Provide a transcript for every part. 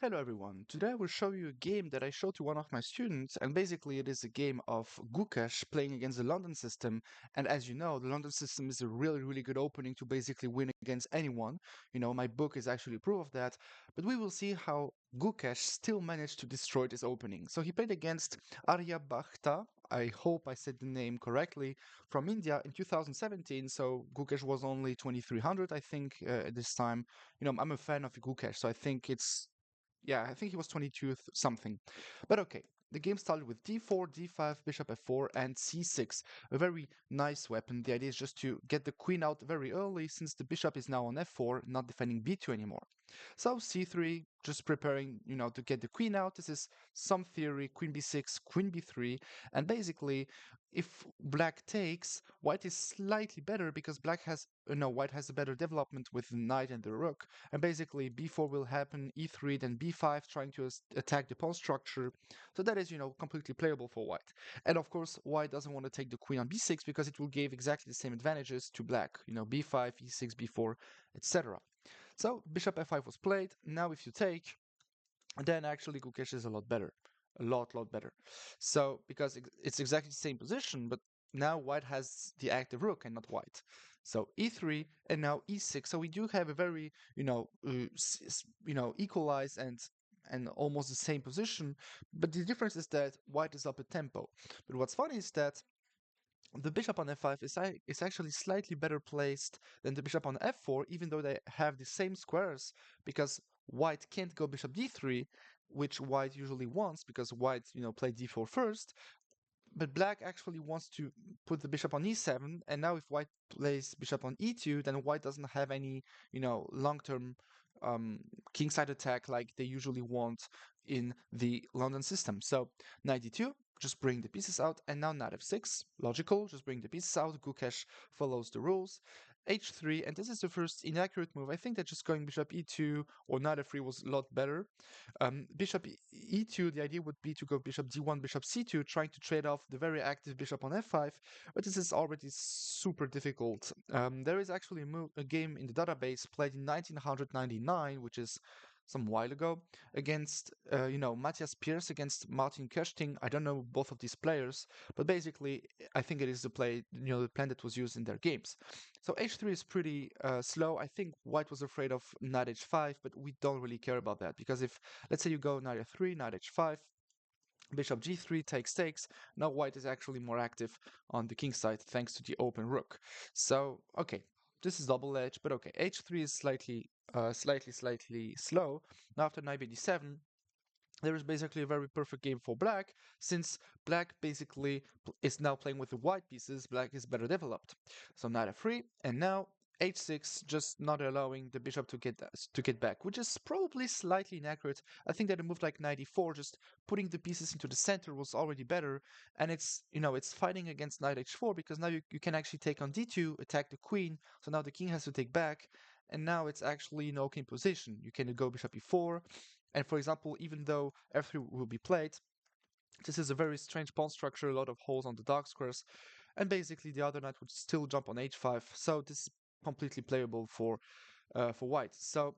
Hello everyone, today I will show you a game that I showed to one of my students, and basically it is a game of GUKESH playing against the London system. And as you know, the London system is a really good opening to basically win against anyone. My book is actually proof of that. But we will see how GUKESH still managed to destroy this opening. So he played against Arya Bhakta, I hope I said the name correctly, from India in 2017. So GUKESH was only 2300, I think, at this time. I'm a fan of GUKESH, so I think it's yeah, I think he was 22 something. But okay, the game started with d4, d5, bishop f4, and c6. A very nice weapon. The idea is just to get the queen out very early since the bishop is now on f4, not defending b2 anymore. So c3, just preparing, to get the queen out. This is some theory, queen b6, queen b3, and basically, if black takes, white is slightly better because black has, no, white has a better development with the knight and the rook, and basically b4 will happen, e3, then b5, trying to attack the pawn structure. So that is, completely playable for white. And of course, white doesn't want to take the queen on b6 because it will give exactly the same advantages to black, b5, e6, b4, etc. So bishop f5 was played. Now if you take, then actually GUKESH is a lot better. A lot better. So because it's exactly the same position, but now white has the active rook and not white. So e3 and now e6. So we do have a very, equalized and almost the same position, but the difference is that white is up a tempo. But what's funny is that the bishop on f5 is actually slightly better placed than the bishop on f4, even though they have the same squares, because white can't go bishop d3, which white usually wants, because white, played d4 first, but black actually wants to put the bishop on e7, and now if white plays bishop on e2, then white doesn't have any, long-term um, kingside attack like they usually want in the London system. So knight d2, just bring the pieces out, and now knight f6, logical, just bring the pieces out. GUKESH follows the rules. h3, and this is the first inaccurate move. I think that just going bishop e2 or knight f3 was a lot better. Bishop e2, the idea would be to go bishop d1, bishop c2, trying to trade off the very active bishop on f5, but this is already super difficult. There is actually a game in the database played in 1999, which is some while ago, against, Matthias Pierce against Martin Kösting. I don't know both of these players, but basically, I think it is the play, the plan that was used in their games. So h3 is pretty slow. I think white was afraid of knight h5, but we don't really care about that because if, let's say you go knight f3, knight h5, bishop g3 takes, now white is actually more active on the king side thanks to the open rook. So, okay, this is double edge, but okay, h3 is slightly slow. Now after knight b7, there is basically a very perfect game for black, since black basically is now playing with the white pieces. Black is better developed. So knight f3, and now h6, just not allowing the bishop to get back, which is probably slightly inaccurate. I think that a move like knight e4, just putting the pieces into the center, was already better, and it's fighting against knight h4 because now you can actually take on d2, attack the queen, so now the king has to take back, and now it's actually in okay position. You can go bishop e4, and for example, even though f3 will be played, this is a very strange pawn structure, a lot of holes on the dark squares, and basically the other knight would still jump on h5, so this is completely playable for white. So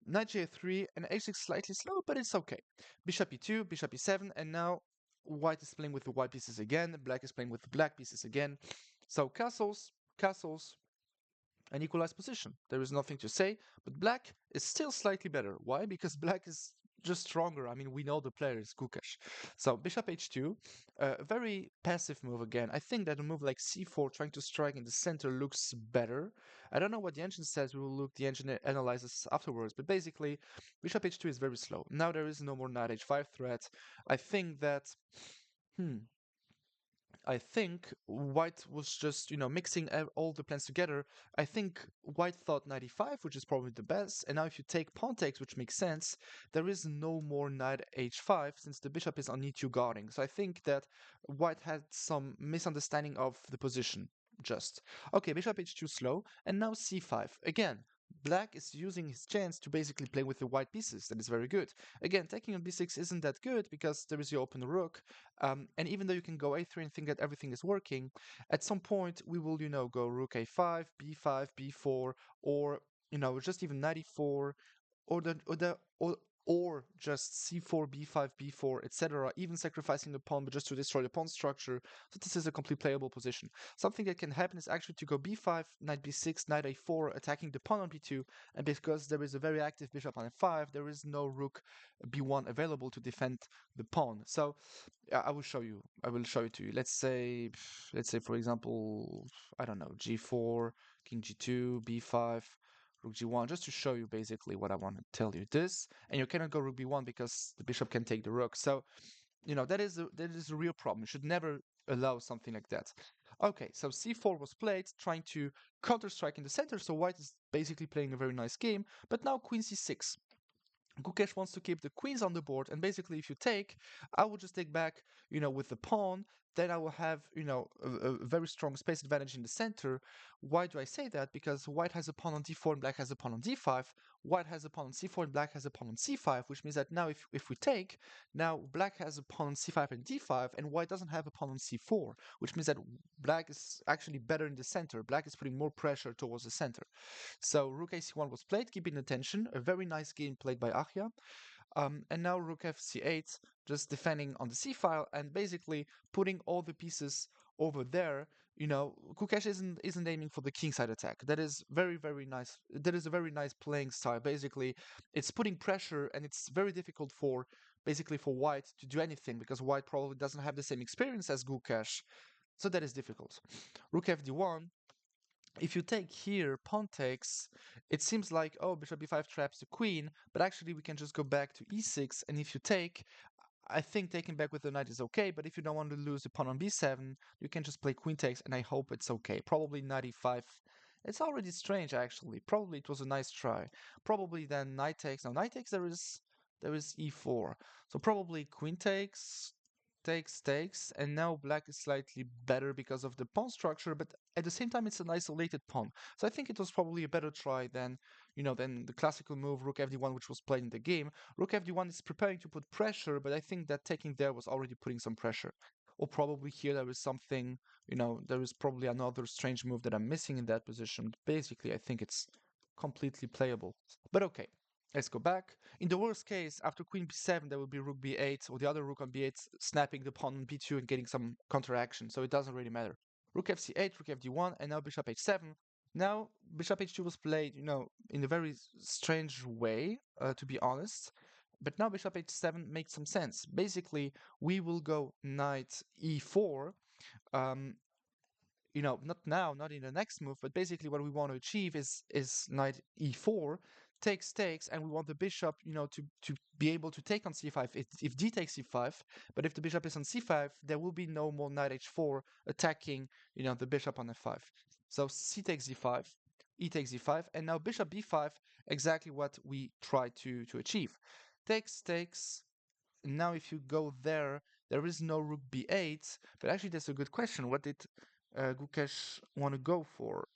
knight j3 and h6 slightly slow, but it's okay. Bishop e2, bishop e7, and now white is playing with the white pieces again, black is playing with the black pieces again. So castles, an equalized position. There is nothing to say, but black is still slightly better. Why? Because black is just stronger. I mean, we know the player is GUKESH. So bishop h2, a very passive move again. I think that a move like c4, trying to strike in the center, looks better. I don't know what the engine says. We will look the engine analyzes afterwards. But basically, bishop h2 is very slow. Now there is no more knight h5 threat. I think that. Hmm. I think White was just, mixing all the plans together. I think White thought 95, which is probably the best, and now if you take pawn takes, which makes sense, there is no more knight h5 since the bishop is on e2 guarding. So I think that White had some misunderstanding of the position. Just okay, bishop h2 slow, and now c5 again. Black is using his chance to basically play with the white pieces. That is very good. Again, taking on b6 isn't that good because there is the open rook. And even though you can go a3 and think that everything is working, at some point we will, go rook a5, b5, b4, or, just even knight e4, or or just c4, b5, b4, etc., even sacrificing the pawn, but just to destroy the pawn structure. So this is a complete playable position. Something that can happen is actually to go b5, knight b6, knight a4, attacking the pawn on b2, and because there is a very active bishop on f5, there is no rook b1 available to defend the pawn. So I will show you. I will show it to you. Let's say for example, I don't know, g4, king g2, b5, rook g1, just to show you basically what I want to tell you. This, and you cannot go rook b1 because the bishop can take the rook. So, that is a real problem. You should never allow something like that. Okay, so c4 was played, trying to counter-strike in the center, so white is basically playing a very nice game. But now queen c6. Gukesh wants to keep the queens on the board, and basically, if you take, I will just take back, with the pawn. Then I will have, a very strong space advantage in the center. Why do I say that? Because white has a pawn on d4 and black has a pawn on d5. White has a pawn on c4 and black has a pawn on c5, which means that now, if we take, now black has a pawn on c5 and d5, and white doesn't have a pawn on c4, which means that black is actually better in the center. Black is putting more pressure towards the center. So rook ac1 was played, keeping the tension. A very nice game played by Achia. And now rook fc8, just defending on the c file and basically putting all the pieces over there. Gukesh isn't aiming for the kingside attack. That is very, very nice. That is a very nice playing style. Basically, it's putting pressure, and it's very difficult for basically for white to do anything because white probably doesn't have the same experience as Gukesh. So that is difficult. Rook fd1, if you take here pawn takes, it seems like, oh, bishop b5 traps the queen, but actually we can just go back to e6, and if you take, I think taking back with the knight is okay, but if you don't want to lose the pawn on b7, you can just play queen takes, and I hope it's okay. Probably knight e5. It's already strange, actually. Probably it was a nice try. Probably then knight takes. Now knight takes, there is e4. So probably queen takes, and now black is slightly better because of the pawn structure, but at the same time it's an isolated pawn. So I think it was probably a better try than the classical move rook fd1, which was played in the game. Rook fd1 is preparing to put pressure, but I think that taking there was already putting some pressure. Or probably here there is something, there is probably another strange move that I'm missing in that position. Basically, I think it's completely playable. But okay, let's go back. In the worst case, after queen b7, there will be rook b8 or the other rook on b8 snapping the pawn on b2 and getting some counteraction, so it doesn't really matter. Rook fc8, rook fd1, and now bishop h7. Now, bishop h2 was played, in a very strange way, to be honest. But now bishop h7 makes some sense. Basically, we will go knight e4, um, not now, not in the next move, but basically what we want to achieve is knight e4 takes, and we want the bishop, to be able to take on c5 if d takes c5. But if the bishop is on c5, there will be no more knight h4 attacking, the bishop on f5. So c takes e5, e takes e5, and now bishop b5, exactly what we try to achieve. Takes. Now if you go there, there is no rook b8, but actually that's a good question. What did Gukesh want to go for?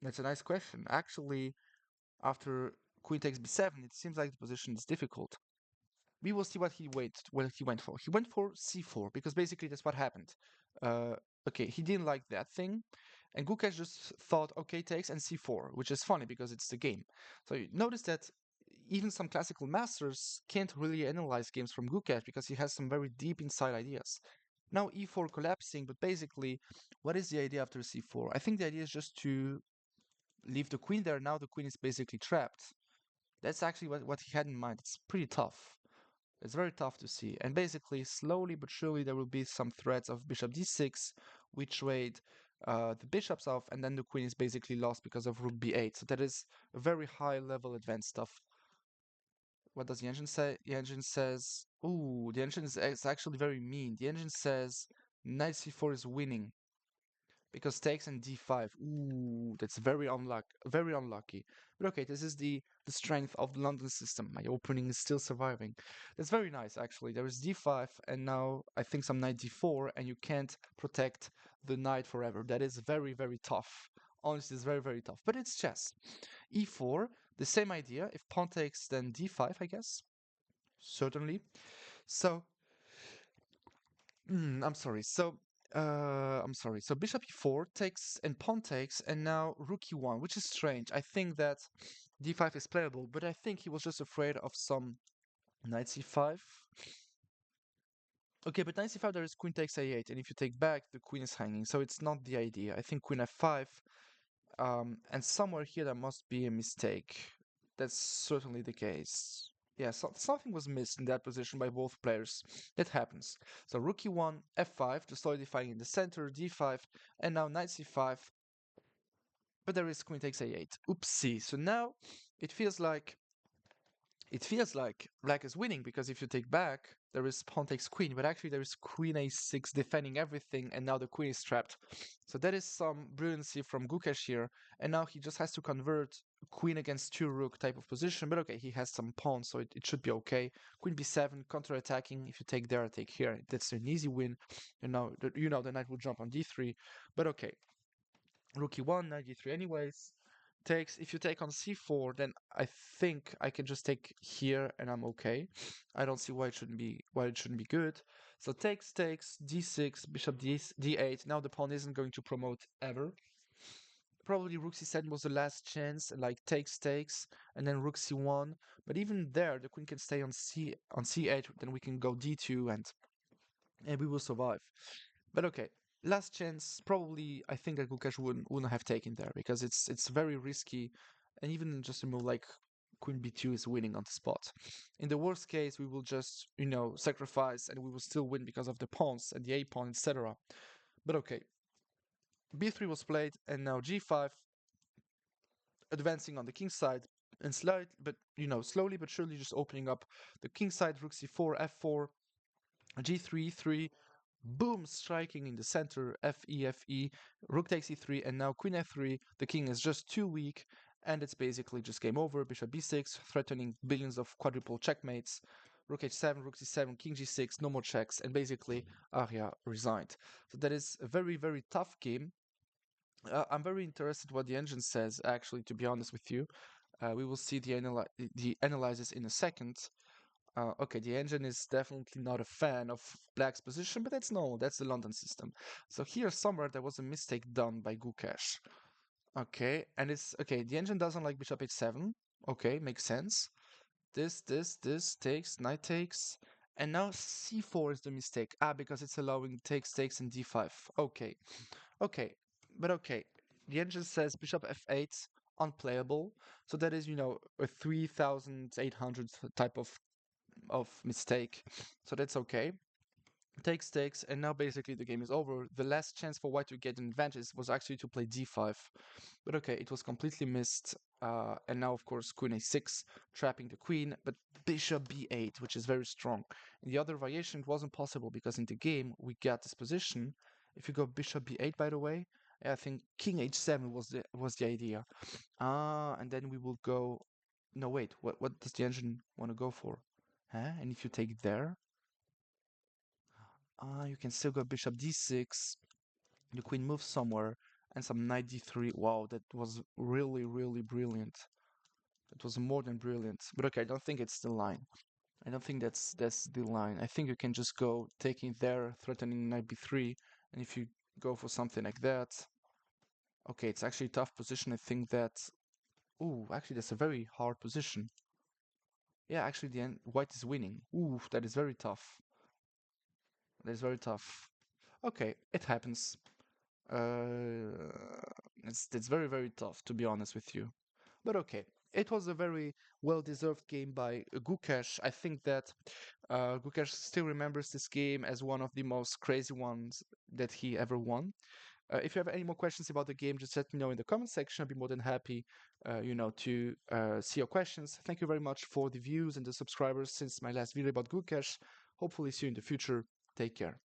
That's a nice question. Actually, after queen takes b7, it seems like the position is difficult. We will see what he went for. He went for c4 because basically that's what happened. Uh, okay, he didn't like that thing, and Gukesh just thought, okay, takes and c4, which is funny because it's the game. So you notice that even some classical masters can't really analyze games from Gukesh because he has some very deep inside ideas. Now e4 collapsing, but basically, what is the idea after c4? I think the idea is just to leave the queen there. Now the queen is basically trapped. That's actually what he had in mind. It's pretty tough. It's very tough to see. And basically, slowly but surely, there will be some threats of bishop d6. We trade the bishops off, and then the queen is basically lost because of rook b8. So that is a very high level advanced stuff. What does the engine say? The engine says, ooh, the engine is actually very mean. The engine says knight c4 is winning because takes and d5. Ooh, that's very unlucky. Very unlucky. But okay, this is the strength of the London system. My opening is still surviving. That's very nice, actually. There is d5, and now I think some knight d4, and you can't protect the knight forever. That is very, very tough. Honestly, it's very, very tough. But it's chess. e4, the same idea. If pawn takes, then d5, I guess. Certainly. So I'm sorry. I'm sorry. So bishop e4 takes and pawn takes, and now rook e1, which is strange. I think that d5 is playable, but I think he was just afraid of some knight c5. Okay, but knight c5 there is queen takes a8, and if you take back, the queen is hanging, so it's not the idea. I think queen f5, and somewhere here there must be a mistake. That's certainly the case. Yeah, something was missed in that position by both players. It happens. So rook e1, f5 to solidifying in the center, d5, and now knight c5. But there is queen takes a8. Oopsie. So now it feels like black is winning because if you take back, there is pawn takes queen, but actually there is queen a6 defending everything, and now the queen is trapped. So that is some brilliancy from GUKESH here, and now he just has to convert queen against two rook type of position, but okay, he has some pawns, so it should be okay. Queen b7, counter-attacking, if you take there, I take here, that's an easy win, and now, the knight will jump on d3, but okay. Rook e1, knight d3 anyways, takes. If you take on c4, then I think I can just take here and I'm okay. I don't see why it shouldn't be good. So takes, d6, bishop d8. Now the pawn isn't going to promote ever. Probably rook c7 was the last chance, like takes, and then rook c1. But even there, the queen can stay on c8. Then we can go d2 and we will survive. But okay, last chance. Probably, I think that GUKESH wouldn't have taken there because it's very risky, and even just a move like Queen b2 is winning on the spot. In the worst case, we will just sacrifice, and we will still win because of the pawns and the a pawn, etc. But okay, b3 was played, and now g5, advancing on the king side, and slowly but surely just opening up the king side. Rook c4, f4, g3, 3, boom, striking in the center, fe, rook takes e3, and now queen f3. The king is just too weak, and it's basically just game over. Bishop b6, threatening billions of quadruple checkmates. Rook h7, rook c7, king g6, no more checks, and basically Arya resigned. So that is a very, very tough game. I'm very interested what the engine says, actually, to be honest with you. We will see the analysis in a second. Okay, the engine is definitely not a fan of black's position, but that's normal. That's the London system. So here somewhere there was a mistake done by GUKESH. Okay, and it's okay. The engine doesn't like bishop h7. Okay, makes sense. This takes, knight takes, and now c4 is the mistake. Because it's allowing takes, and d5. Okay, okay, but okay. The engine says bishop f8 unplayable. So that is, a 3800 type of mistake. So that's okay. Takes, and now basically the game is over. The last chance for white to get an advantage was actually to play d5. But okay, it was completely missed. And now, of course, queen a6, trapping the queen, but bishop b8, which is very strong. In the other variation, it wasn't possible because in the game, we got this position. If you go bishop b8, by the way, I think king h7 was the idea. And then we will go... No, wait, what does the engine want to go for? Huh? And if you take there, you can still go bishop d6. The queen moves somewhere, and some knight d3. Wow, that was really, really brilliant. That was more than brilliant. But okay, I don't think it's the line. I don't think that's the line. I think you can just go taking there, threatening knight b3, and if you go for something like that, okay, it's actually a tough position. I think that. Ooh, actually, that's a very hard position. Yeah, actually, the end, white is winning. Ooh, that is very tough. That is very tough. Okay, it happens. Uh, it's very, very tough, to be honest with you. But okay, it was a very well-deserved game by GUKESH. I think that GUKESH still remembers this game as one of the most crazy ones that he ever won. If you have any more questions about the game, just let me know in the comment section. I'll be more than happy, to see your questions. Thank you very much for the views and the subscribers since my last video about GUKESH. Hopefully see you in the future. Take care.